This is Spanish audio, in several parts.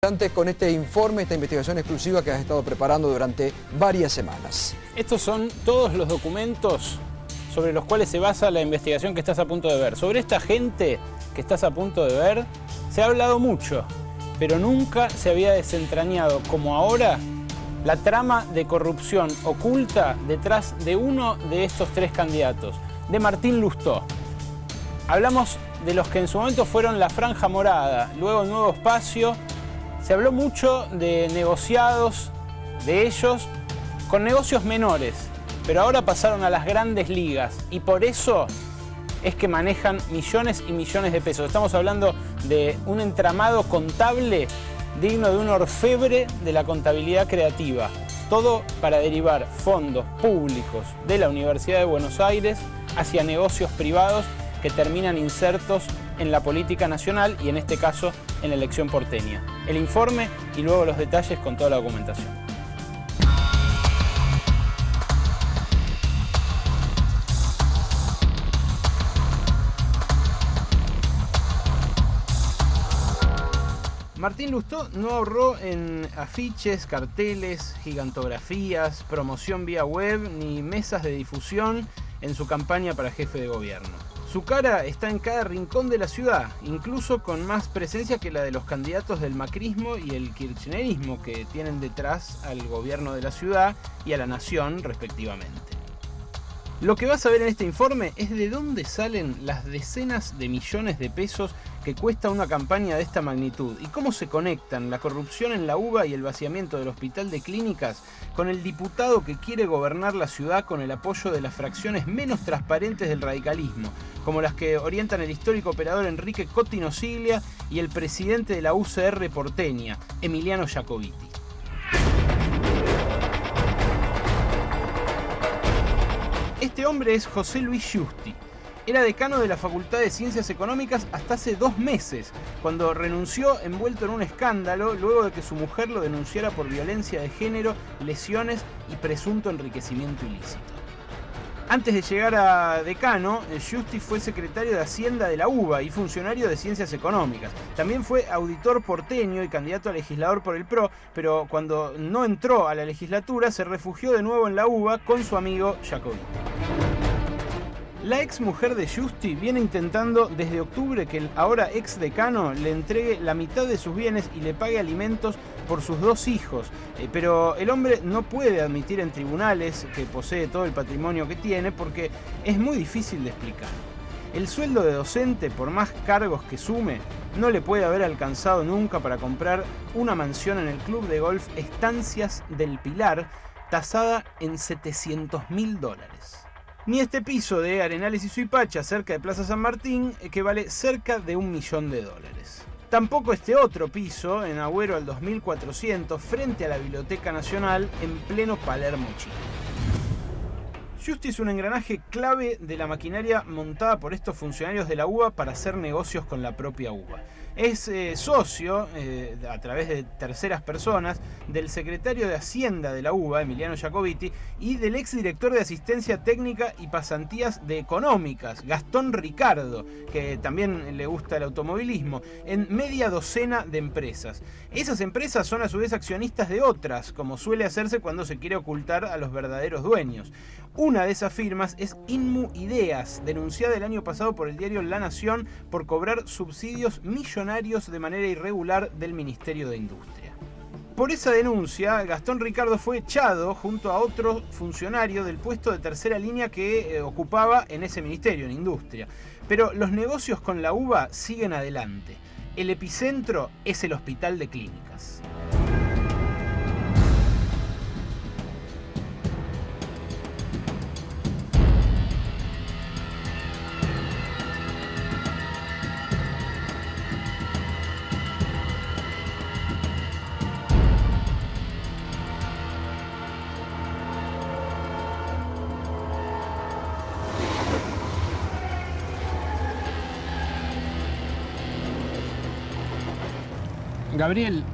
Antes con este informe, esta investigación exclusiva que has estado preparando durante varias semanas. Estos son todos los documentos sobre los cuales se basa la investigación que estás a punto de ver. Sobre esta gente que estás a punto de ver se ha hablado mucho, pero nunca se había desentrañado como ahora la trama de corrupción oculta detrás de uno de estos tres candidatos, de Martín Lustó. Hablamos de los que en su momento fueron la Franja Morada, luego Nuevo Espacio. Se habló mucho de negociados de ellos con negocios menores, pero ahora pasaron a las grandes ligas y por eso es que manejan millones y millones de pesos. Estamos hablando de un entramado contable digno de un orfebre de la contabilidad creativa. Todo para derivar fondos públicos de la Universidad de Buenos Aires hacia negocios privados que terminan insertos en la política nacional y en este caso en la elección porteña. El informe y luego los detalles con toda la documentación. Martín Lustó no ahorró en afiches, carteles, gigantografías, promoción vía web ni mesas de difusión en su campaña para jefe de gobierno. Su cara está en cada rincón de la ciudad, incluso con más presencia que la de los candidatos del macrismo y el kirchnerismo que tienen detrás al gobierno de la ciudad y a la nación respectivamente. Lo que vas a ver en este informe es de dónde salen las decenas de millones de pesos que cuesta una campaña de esta magnitud y cómo se conectan la corrupción en la UBA y el vaciamiento del hospital de clínicas con el diputado que quiere gobernar la ciudad con el apoyo de las fracciones menos transparentes del radicalismo, como las que orientan el histórico operador Enrique Cotino Siglia y el presidente de la UCR porteña, Emiliano Jacobiti. Este hombre es José Luis Giusti. Era decano de la Facultad de Ciencias Económicas hasta hace 2 meses, cuando renunció envuelto en un escándalo luego de que su mujer lo denunciara por violencia de género, lesiones y presunto enriquecimiento ilícito. Antes de llegar a decano, Giusti fue secretario de Hacienda de la UBA y funcionario de Ciencias Económicas. También fue auditor porteño y candidato a legislador por el PRO, pero cuando no entró a la legislatura se refugió de nuevo en la UBA con su amigo Jacobiti. La ex mujer de Giusti viene intentando desde octubre que el ahora ex decano le entregue la mitad de sus bienes y le pague alimentos por sus 2 hijos, pero el hombre no puede admitir en tribunales que posee todo el patrimonio que tiene porque es muy difícil de explicar. El sueldo de docente, por más cargos que sume, no le puede haber alcanzado nunca para comprar una mansión en el club de golf Estancias del Pilar, tasada en $700.000. Ni este piso de Arenales y Suipacha, cerca de Plaza San Martín, que vale cerca de $1 millón. Tampoco este otro piso, en Agüero al 2400, frente a la Biblioteca Nacional, en pleno Palermo, Chile. Giusti es un engranaje clave de la maquinaria montada por estos funcionarios de la UBA para hacer negocios con la propia UBA. Es socio, a través de terceras personas, del secretario de Hacienda de la UBA, Emiliano Jacobiti, y del exdirector de Asistencia Técnica y Pasantías de Económicas, Gastón Ricardo, que también le gusta el automovilismo, en media docena de empresas. Esas empresas son a su vez accionistas de otras, como suele hacerse cuando se quiere ocultar a los verdaderos dueños. Una de esas firmas es Inmu Ideas, denunciada el año pasado por el diario La Nación por cobrar subsidios millonarios de manera irregular del Ministerio de Industria. Por esa denuncia, Gastón Ricardo fue echado junto a otro funcionario del puesto de tercera línea que ocupaba en ese ministerio, en Industria. Pero los negocios con la UBA siguen adelante. El epicentro es el Hospital de Clínicas. Gabriel,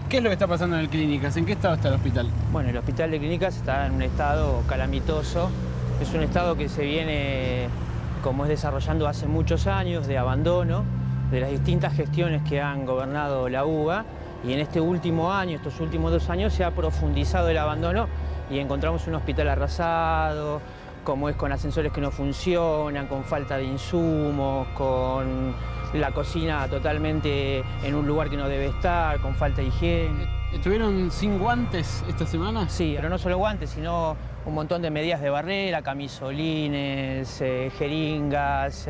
¿qué es lo que está pasando en el Clínicas? ¿En qué estado está el hospital? Bueno, el hospital de Clínicas está en un estado calamitoso. Es un estado que se viene, como es desarrollando hace muchos años, de abandono, de las distintas gestiones que han gobernado la UBA Y en este último año, estos últimos 2 años, se ha profundizado el abandono y encontramos un hospital arrasado, como es con ascensores que no funcionan, con falta de insumos, con la cocina totalmente en un lugar que no debe estar, con falta de higiene. ¿Estuvieron sin guantes esta semana? Sí, pero no solo guantes, sino un montón de medidas de barrera, camisolines, jeringas,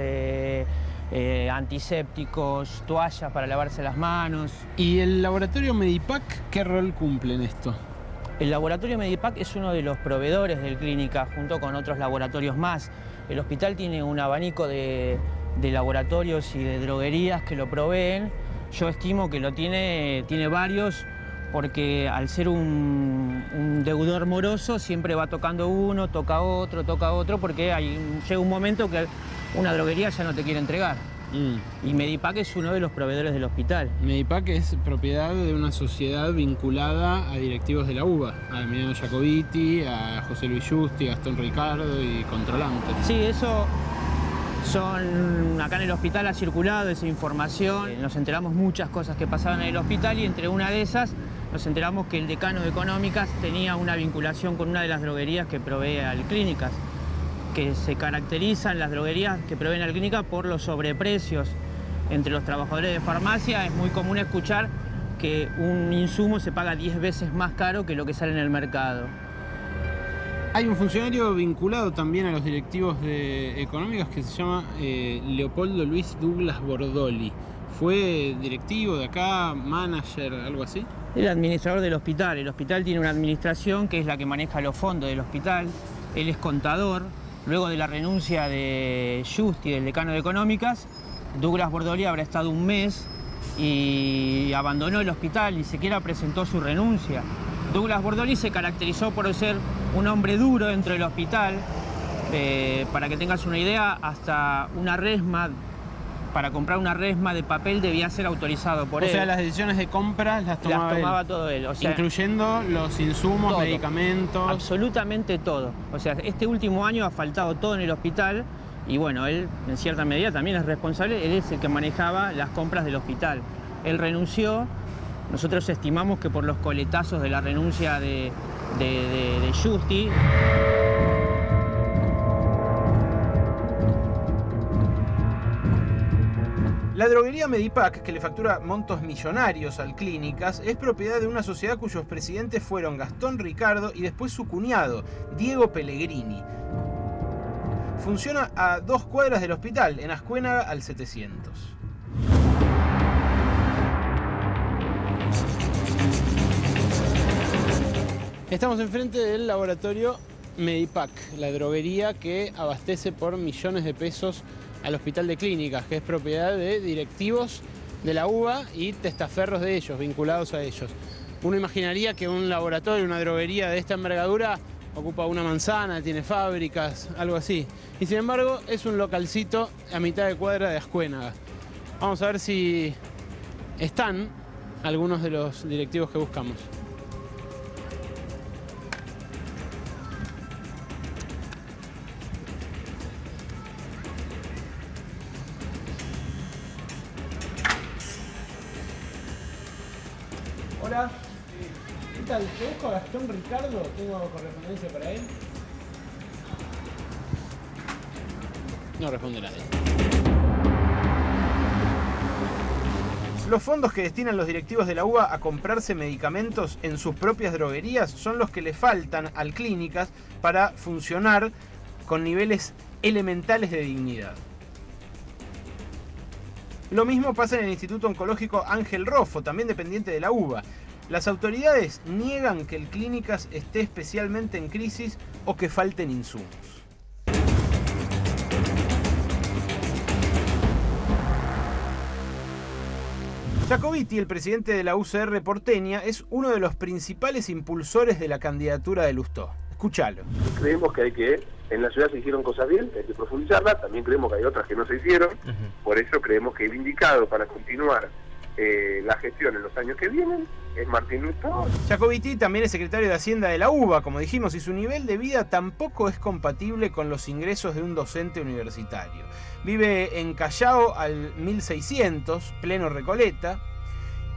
antisépticos, toallas para lavarse las manos. ¿Y el laboratorio Medipac qué rol cumple en esto? El laboratorio Medipac es uno de los proveedores del Clínica, junto con otros laboratorios más. El hospital tiene un abanico de laboratorios y de droguerías que lo proveen. Yo estimo que tiene varios, porque al ser un deudor moroso siempre va tocando uno, toca otro, porque llega un momento que una droguería ya no te quiere entregar. Y Medipac es uno de los proveedores del hospital. Medipac es propiedad de una sociedad vinculada a directivos de la UBA, a Emiliano Jacobiti, a José Luis Justi, a Gastón Ricardo y controlantes. Sí, eso acá en el hospital ha circulado esa información. Nos enteramos muchas cosas que pasaban en el hospital y entre una de esas nos enteramos que el decano de Económicas tenía una vinculación con una de las droguerías que provee al Clínicas, que se caracterizan las droguerías que proveen al Clínica por los sobreprecios. Entre los trabajadores de farmacia es muy común escuchar que un insumo se paga 10 veces más caro que lo que sale en el mercado. Hay un funcionario vinculado también a los directivos de Económicas que se llama Leopoldo Luis Douglas Bordoli. ¿Fue directivo de acá, manager, algo así? El administrador del hospital. El hospital tiene una administración que es la que maneja los fondos del hospital. Él es contador. Luego de la renuncia de Justi, del decano de Económicas, Douglas Bordoli habrá estado un mes y abandonó el hospital, ni siquiera presentó su renuncia. Douglas Bordoli se caracterizó por ser un hombre duro dentro del hospital. Para que tengas una idea, hasta una resma, para comprar una resma de papel debía ser autorizado por él. O sea, las decisiones de compra las tomaba todo él. O sea, incluyendo los insumos, todo, medicamentos. Absolutamente todo. O sea, este último año ha faltado todo en el hospital y bueno, él en cierta medida también es responsable. Él es el que manejaba las compras del hospital. Él renunció. Nosotros estimamos que por los coletazos de la renuncia de Justi. La droguería Medipac, que le factura montos millonarios al Clínicas, es propiedad de una sociedad cuyos presidentes fueron Gastón Ricardo y después su cuñado, Diego Pellegrini. Funciona a 2 cuadras del hospital, en Ascuénaga al 700. Estamos enfrente del laboratorio Medipac, la droguería que abastece por millones de pesos al Hospital de Clínicas, que es propiedad de directivos de la UBA y testaferros de ellos, vinculados a ellos. Uno imaginaría que un laboratorio, una droguería de esta envergadura ocupa una manzana, tiene fábricas, algo así. Y sin embargo es un localcito a mitad de cuadra de Ascuénaga. Vamos a ver si están algunos de los directivos que buscamos. Hola, ¿qué tal? ¿Te busco a Gastón Ricardo? ¿Tengo correspondencia para él? No responde nadie. Los fondos que destinan los directivos de la UBA a comprarse medicamentos en sus propias droguerías son los que le faltan al Clínicas para funcionar con niveles elementales de dignidad. Lo mismo pasa en el Instituto Oncológico Ángel Roffo, también dependiente de la UBA. Las autoridades niegan que el Clínicas esté especialmente en crisis o que falten insumos. Jacobiti, el presidente de la UCR porteña, es uno de los principales impulsores de la candidatura de Lustó. Escúchalo. Creemos que en la ciudad se hicieron cosas bien, hay que profundizarlas, también creemos que hay otras que no se hicieron, por eso creemos que el indicado para continuar la gestión en los años que vienen es Martín Lustó. Jacobiti también es secretario de Hacienda de la UBA, como dijimos, y su nivel de vida tampoco es compatible con los ingresos de un docente universitario. Vive en Callao al 1600, pleno Recoleta,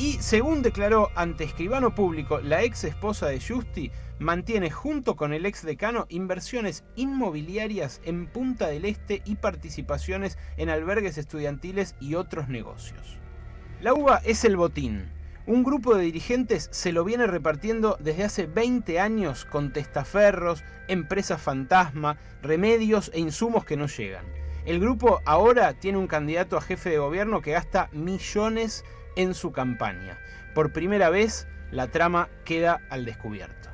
Y según declaró ante escribano público la ex esposa de Giusti, mantiene junto con el ex decano inversiones inmobiliarias en Punta del Este y participaciones en albergues estudiantiles y otros negocios. La UBA es el botín. Un grupo de dirigentes se lo viene repartiendo desde hace 20 años con testaferros, empresas fantasma, remedios e insumos que no llegan. El grupo ahora tiene un candidato a jefe de gobierno que gasta millones en su campaña. Por primera vez, la trama queda al descubierto.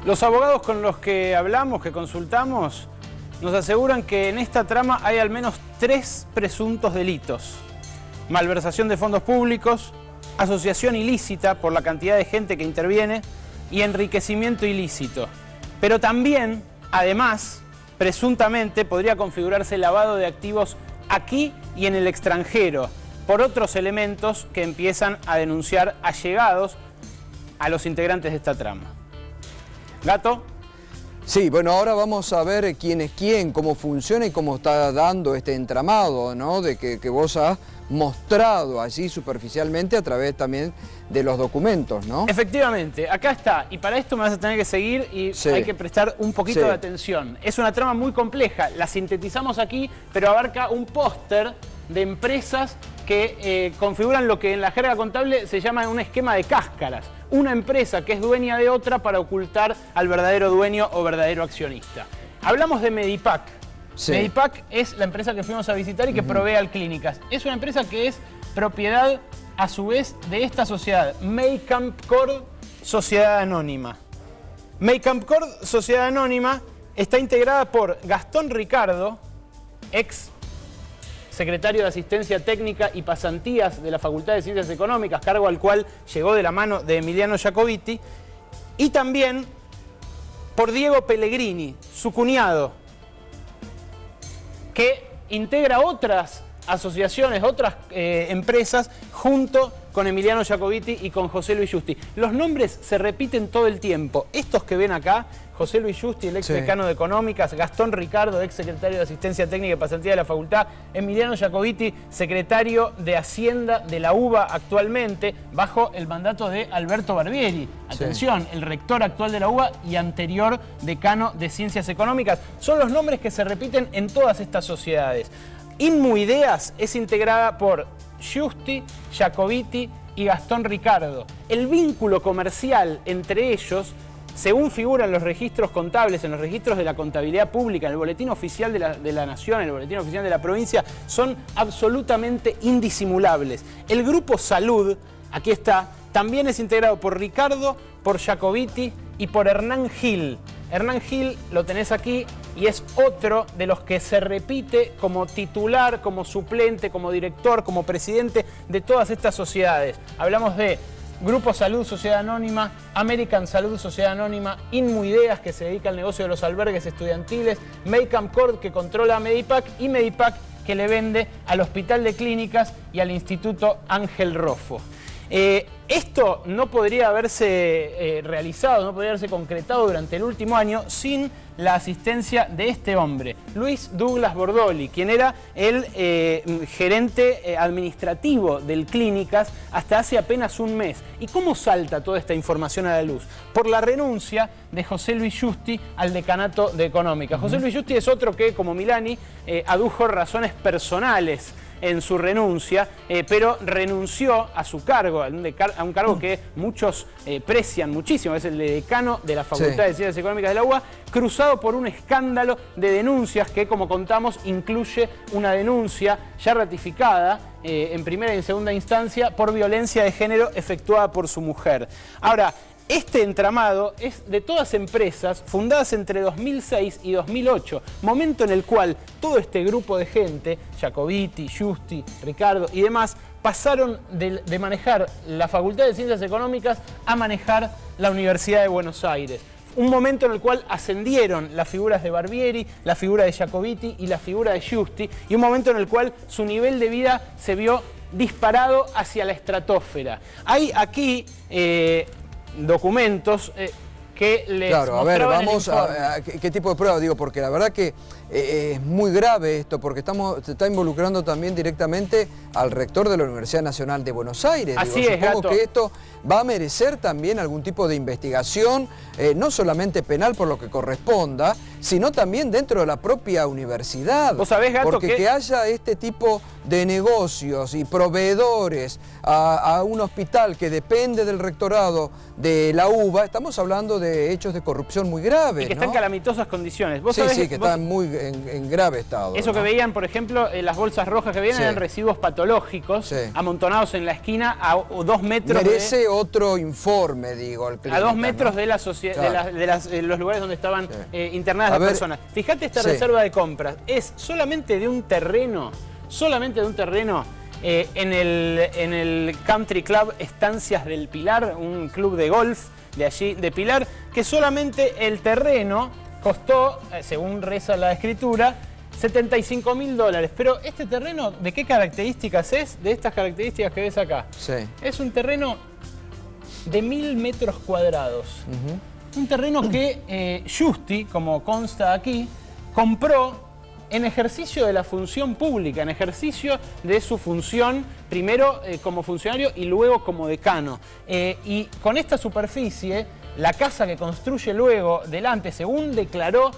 Los abogados con los que hablamos, que consultamos, nos aseguran que en esta trama hay al menos 3 presuntos delitos: malversación de fondos públicos, asociación ilícita por la cantidad de gente que interviene y enriquecimiento ilícito. Pero también, además, presuntamente podría configurarse lavado de activos aquí y en el extranjero por otros elementos que empiezan a denunciar allegados a los integrantes de esta trama. ¿Gato? Sí, bueno, ahora vamos a ver quién es quién, cómo funciona y cómo está dando este entramado, ¿no? De que vos has mostrado allí superficialmente a través también de los documentos, ¿no? Efectivamente, acá está. Y para esto me vas a tener que seguir y sí, hay que prestar un poquito de atención. Es una trama muy compleja, la sintetizamos aquí, pero abarca un póster de empresas que configuran lo que en la jerga contable se llama un esquema de cáscaras. Una empresa que es dueña de otra para ocultar al verdadero dueño o verdadero accionista. Hablamos de Medipac. Sí. Medipac es la empresa que fuimos a visitar y que provee al Clínicas. Es una empresa que es propiedad, a su vez, de esta sociedad, Maycamp Corp Sociedad Anónima. Maycamp Corp Sociedad Anónima está integrada por Gastón Ricardo, ex secretario de Asistencia Técnica y Pasantías de la Facultad de Ciencias Económicas, cargo al cual llegó de la mano de Emiliano Jacobiti, y también por Diego Pellegrini, su cuñado, que integra otras asociaciones, otras empresas, junto con Emiliano Jacobiti y con José Luis Giusti. Los nombres se repiten todo el tiempo. Estos que ven acá, José Luis Giusti, el ex decano de Económicas, Gastón Ricardo, ex secretario de Asistencia Técnica y Pasantía de la Facultad, Emiliano Jacobiti, secretario de Hacienda de la UBA actualmente, bajo el mandato de Alberto Barbieri. Atención, el rector actual de la UBA y anterior decano de Ciencias Económicas. Son los nombres que se repiten en todas estas sociedades. Inmuideas es integrada por Giusti, Jacobiti y Gastón Ricardo. El vínculo comercial entre ellos, según figura en los registros contables, en los registros de la contabilidad pública, en el boletín oficial de la Nación, en el boletín oficial de la provincia, son absolutamente indisimulables. El grupo Salud, aquí está, también es integrado por Ricardo, por Jacobiti y por Hernán Gil. Hernán Gil lo tenés aquí y es otro de los que se repite como titular, como suplente, como director, como presidente de todas estas sociedades. Hablamos de Grupo Salud Sociedad Anónima, American Salud Sociedad Anónima, Inmuideas, que se dedica al negocio de los albergues estudiantiles, Maycamp Corp, que controla Medipac, y Medipac, que le vende al Hospital de Clínicas y al Instituto Ángel Roffo. Esto no podría haberse realizado, no podría haberse concretado durante el último año sin la asistencia de este hombre, Luis Douglas Bordoli, quien era el gerente administrativo del Clínicas hasta hace apenas un mes. ¿Y cómo salta toda esta información a la luz? Por la renuncia de José Luis Giusti al decanato de Económicas. José Luis Giusti es otro que, como Milani, adujo razones personales en su renuncia, pero renunció a su cargo, a un cargo que muchos precian muchísimo, es el de decano de la Facultad de Ciencias Económicas de la UBA, cruzado por un escándalo de denuncias que, como contamos, incluye una denuncia ya ratificada en primera y en segunda instancia por violencia de género efectuada por su mujer. Ahora, este entramado es de todas empresas fundadas entre 2006 y 2008, momento en el cual todo este grupo de gente, Jacobiti, Giusti, Ricardo y demás, pasaron de manejar la Facultad de Ciencias Económicas a manejar la Universidad de Buenos Aires. Un momento en el cual ascendieron las figuras de Barbieri, la figura de Jacobiti y la figura de Giusti, y un momento en el cual su nivel de vida se vio disparado hacia la estratosfera. Hay aquí documentos que les Claro, a ver, vamos informe. a qué tipo de pruebas, digo, porque la verdad que es muy grave esto, porque se está involucrando también directamente al rector de la Universidad Nacional de Buenos Aires. Así digo, es, supongo Gato. que esto va a merecer también algún tipo de investigación, no solamente penal por lo que corresponda, sino también dentro de la propia universidad. Vos sabés, Gato, porque que haya este tipo de negocios y proveedores a un hospital que depende del rectorado de la UBA, estamos hablando de hechos de corrupción muy graves, Y que están en ¿no? calamitosas condiciones. ¿Vos Sí, sabés, sí, que vos, están muy en grave estado. eso ¿no? que veían, por ejemplo, las bolsas rojas que veían Sí. eran residuos patológicos, Sí. amontonados en la esquina a 2 metros Merece otro informe, digo, el a clínica, 2 metros ¿no? de la Claro. de los lugares donde estaban Sí. internadas A las ver, personas. Fíjate esta sí. reserva de compras. Es solamente de un terreno, en el Country Club Estancias del Pilar, un club de golf de allí, de Pilar, que solamente el terreno costó, según reza la escritura, $75.000. Pero este terreno, ¿de qué características es? De estas características que ves acá. Sí. Es un terreno de 1000 metros cuadrados. Un terreno que Justi, como consta aquí, compró en ejercicio de la función pública, en ejercicio de su función, primero como funcionario y luego como decano. Y con esta superficie, la casa que construye luego delante, según declaró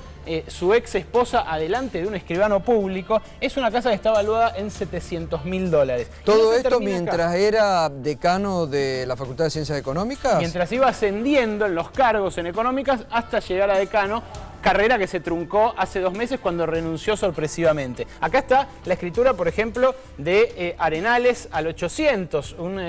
su ex esposa adelante de un escribano público, es una casa que está evaluada en $700.000. Todo esto mientras era decano de la Facultad de Ciencias Económicas. Mientras iba ascendiendo en los cargos en económicas hasta llegar a decano, carrera que se truncó hace 2 meses cuando renunció sorpresivamente. Acá está la escritura, por ejemplo, de Arenales al 800, un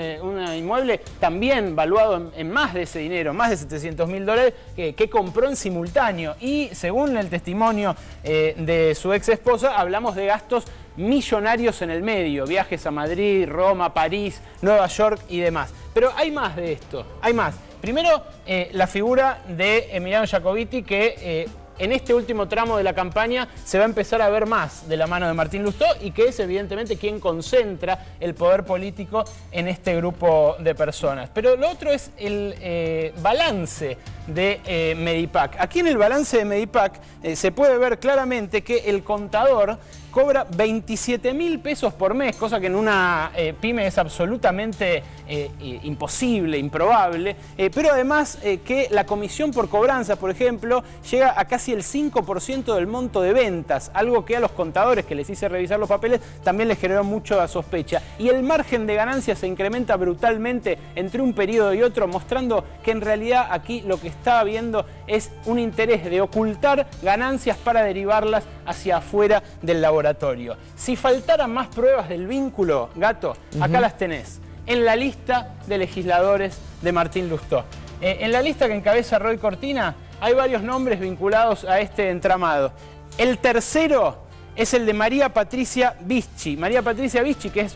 inmueble también valuado en más de ese dinero, más de $700.000, que compró en simultáneo. Y según el testimonio de su ex esposa, hablamos de gastos millonarios en el medio, viajes a Madrid, Roma, París, Nueva York y demás. Pero hay más de esto, hay más. Primero, la figura de Emiliano Jacobiti, que en este último tramo de la campaña se va a empezar a ver más de la mano de Martín Lustó, y que es evidentemente quien concentra el poder político en este grupo de personas. Pero lo otro es el balance de Medipac. Aquí en el balance de Medipac se puede ver claramente que el contador cobra 27.000 pesos por mes, cosa que en una pyme es absolutamente imposible, improbable, pero además que la comisión por cobranza, por ejemplo, llega a casi el 5% del monto de ventas, algo que a los contadores que les hice revisar los papeles también les generó mucha sospecha. Y el margen de ganancia se incrementa brutalmente entre un periodo y otro, mostrando que en realidad aquí lo que está habiendo es un interés de ocultar ganancias para derivarlas hacia afuera del laboratorio. Si faltaran más pruebas del vínculo, Gato, acá las tenés, en la lista de legisladores de Martín Lustó. En la lista que encabeza Roy Cortina hay varios nombres vinculados a este entramado. El tercero es el de María Patricia Bischi. María Patricia Bischi, que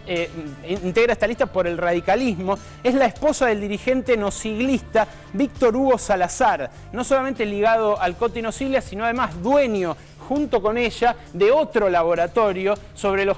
integra esta lista por el radicalismo, es la esposa del dirigente nosiglista Víctor Hugo Salazar, no solamente ligado al Coti Nosiglia, sino además dueño, junto con ella, de otro laboratorio sobre el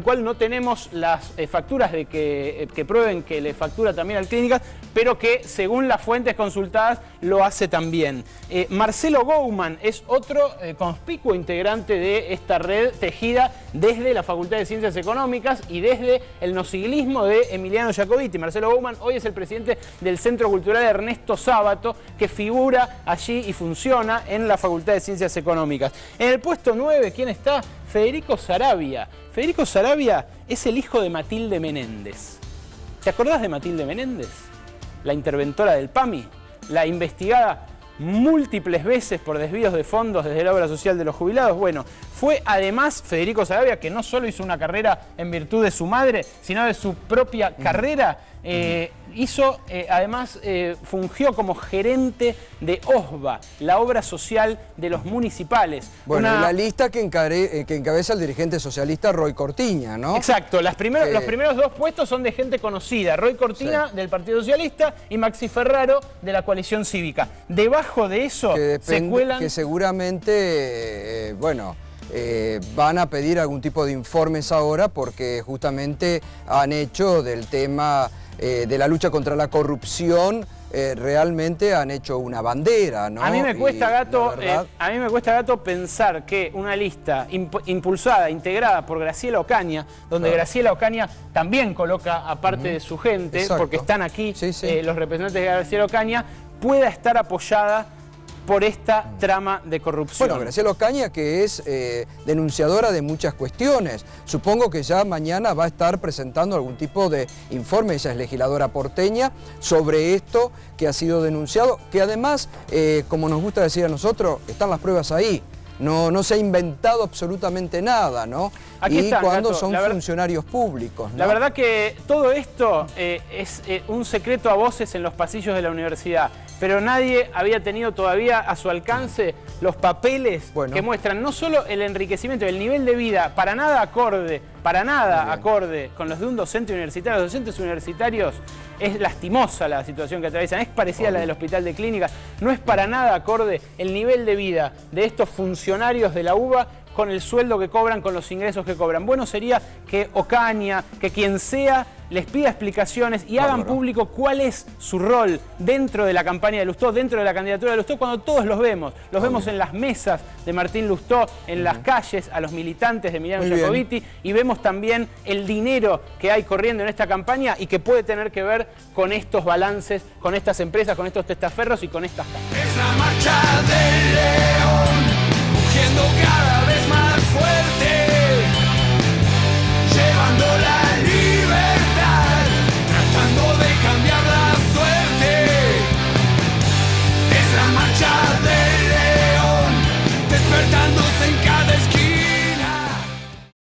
cual no tenemos las facturas que prueben que le factura también al Clínicas, pero que según las fuentes consultadas lo hace también. Marcelo Gouman es otro conspicuo integrante de esta red tejida desde la Facultad de Ciencias Económicas y desde el nosiglismo de Emiliano Jacobiti. Marcelo Gouman hoy es el presidente del Centro Cultural Ernesto Sábato, que figura allí y funciona en la Facultad de Ciencias Económicas. En el puesto 9, ¿quién está? Federico Saravia. Federico Saravia es el hijo de Matilde Menéndez. ¿Te acordás de Matilde Menéndez? La interventora del PAMI, la investigada múltiples veces por desvíos de fondos desde la obra social de los jubilados. Bueno, fue además Federico Saravia, que no solo hizo una carrera en virtud de su madre, sino de su propia carrera, fungió como gerente de OSBA, la obra social de los municipales. Bueno, la lista que encabeza el dirigente socialista Roy Cortina, ¿no? Exacto, los primeros 2 puestos son de gente conocida, Roy Cortina, sí, del Partido Socialista, y Maxi Ferraro de la Coalición Cívica. Debajo de eso se cuelan... Que seguramente, van a pedir algún tipo de informes ahora, porque justamente han hecho del tema de la lucha contra la corrupción realmente han hecho una bandera, ¿no? A mí me cuesta, Gato, verdad... a mí me cuesta, Gato, pensar que una lista impulsada, integrada por Graciela Ocaña, donde Graciela Ocaña también coloca a parte de su gente, porque están aquí los representantes de Graciela Ocaña, pueda estar apoyada por esta trama de corrupción. Bueno, Graciela Ocaña, que es denunciadora de muchas cuestiones. Supongo que ya mañana va a estar presentando algún tipo de informe, ella es legisladora porteña, sobre esto que ha sido denunciado, que además, como nos gusta decir a nosotros, están las pruebas ahí. No se ha inventado absolutamente nada, ¿no? Aquí y está, cuando Gato, son funcionarios públicos, ¿no? La verdad que todo esto es un secreto a voces en los pasillos de la universidad, pero nadie había tenido todavía a su alcance los papeles que muestran no solo el enriquecimiento, el nivel de vida, para nada acorde con los de un docente universitario. Los docentes universitarios, es lastimosa la situación que atraviesan, es parecida a la del Hospital de Clínicas, no es para nada acorde el nivel de vida de estos funcionarios de la UBA con el sueldo que cobran, con los ingresos que cobran. Bueno sería que Ocaña, que quien sea, les pida explicaciones y hagan público cuál es su rol dentro de la campaña de Lustó, dentro de la candidatura de Lustó, cuando todos los vemos. Los vemos en las mesas de Martín Lustó, en las calles, a los militantes de Emiliano Jacobiti, y vemos también el dinero que hay corriendo en esta campaña y que puede tener que ver con estos balances, con estas empresas, con estos testaferros y con estas casas. Es la marcha del león, rugiendo cada